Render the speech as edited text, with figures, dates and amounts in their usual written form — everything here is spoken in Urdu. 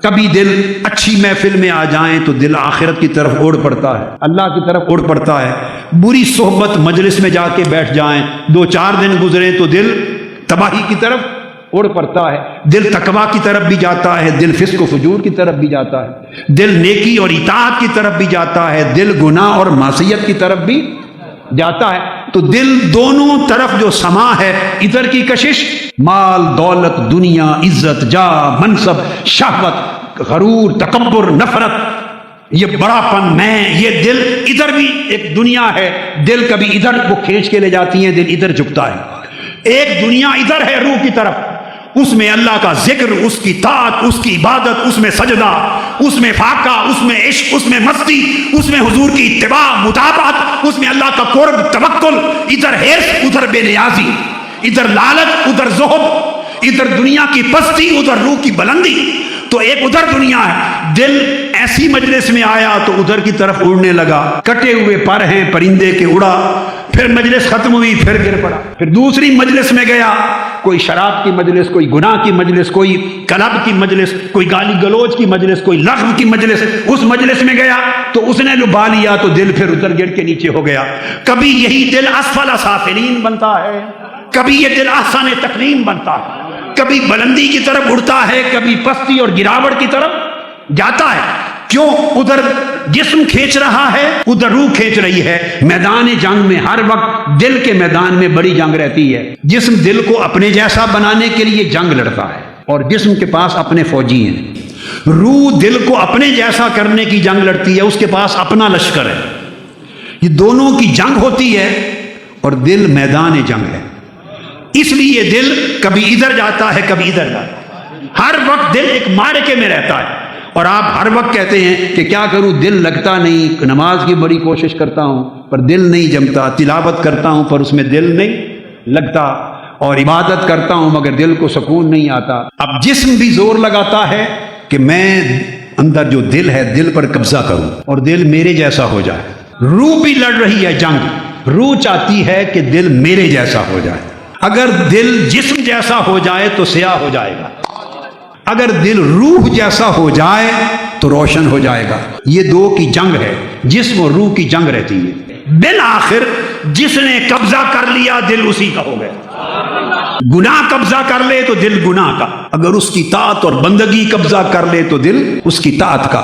کبھی دل اچھی محفل میں آ جائیں تو دل آخرت کی طرف اڑ پڑتا ہے، اللہ کی طرف اڑ پڑتا ہے۔ بری صحبت مجلس میں جا کے بیٹھ جائیں، 2-4 دن گزرے تو دل تباہی کی طرف اڑ پڑتا ہے، دل تقویٰ کی طرف بھی جاتا ہے، دل فسق و فجور کی طرف بھی جاتا ہے، دل نیکی اور اطاعت کی طرف بھی جاتا ہے، دل گناہ اور معصیت کی طرف بھی جاتا ہے۔ تو دل دونوں طرف جو سما ہے، ادھر کی کشش مال دولت دنیا عزت جاہ منصب شہوت غرور تکبر نفرت یہ بڑا پن میں، یہ دل ادھر بھی ایک دنیا ہے، دل کبھی ادھر وہ کھینچ کے لے جاتی ہیں، دل ادھر جھکتا ہے۔ ایک دنیا ادھر ہے روح کی طرف، اس میں اللہ کا ذکر، اس کی طاعت، اس کی عبادت، اس میں سجدہ، اس میں فاقہ، اس میں عشق، اس میں مستی، اس میں حضور کی اتباع مطابقت، اس میں اللہ کا قرب توکل، ادھر حرص ادھر بے نیازی، ادھر لالچ ادھر زہد، ادھر دنیا کی پستی ادھر روح کی بلندی۔ تو ایک ادھر دنیا ہے، دل ایسی مجلس میں آیا تو ادھر کی طرف اڑنے لگا، کٹے ہوئے پر ہیں پرندے کے اڑا، پھر مجلس ختم ہوئی پھر گر پڑا، پھر دوسری مجلس میں گیا، کوئی شراب کی مجلس، کوئی گناہ کی مجلس، کوئی کلب کی مجلس، کوئی گالی گلوچ کی مجلس، کوئی لغو کی مجلس، اس مجلس میں گیا تو اس نے لبا لیا تو دل پھر ادھر گر کے نیچے ہو گیا۔ کبھی یہی دل اسفل سافلین بنتا ہے، کبھی یہ دل احسن تقویم بنتا ہے، کبھی بلندی کی طرف اڑتا ہے، کبھی پستی اور گراوٹ کی طرف جاتا ہے۔ کیوں؟ ادھر جسم کھینچ رہا ہے، ادھر روح کھینچ رہی ہے۔ میدان جنگ میں ہر وقت دل کے میدان میں بڑی جنگ رہتی ہے۔ جسم دل کو اپنے جیسا بنانے کے لیے جنگ لڑتا ہے اور جسم کے پاس اپنے فوجی ہیں۔ روح دل کو اپنے جیسا کرنے کی جنگ لڑتی ہے، اس کے پاس اپنا لشکر ہے۔ یہ دونوں کی جنگ ہوتی ہے اور دل میدان جنگ ہے، اس لیے دل کبھی ادھر جاتا ہے کبھی ادھر جاتا ہے۔ ہر وقت دل ایک معرکے میں رہتا ہے، اور آپ ہر وقت کہتے ہیں کہ کیا کروں دل لگتا نہیں، نماز کی بڑی کوشش کرتا ہوں پر دل نہیں جمتا، تلاوت کرتا ہوں پر اس میں دل نہیں لگتا، اور عبادت کرتا ہوں مگر دل کو سکون نہیں آتا۔ اب جسم بھی زور لگاتا ہے کہ میں اندر جو دل ہے دل پر قبضہ کروں اور دل میرے جیسا ہو جائے۔ روح بھی لڑ رہی ہے جنگ، روح چاہتی ہے کہ دل میرے جیسا ہو جائے۔ اگر دل جسم جیسا ہو جائے تو سیاہ ہو جائے گا، اگر دل روح جیسا ہو جائے تو روشن ہو جائے گا۔ یہ دو کی جنگ ہے، جسم اور روح کی جنگ رہتی ہے۔ بالآخر جس نے قبضہ کر لیا دل اسی کا ہو گیا۔ گناہ قبضہ کر لے تو دل گناہ کا، اگر اس کی طاعت اور بندگی قبضہ کر لے تو دل اس کی طاعت کا۔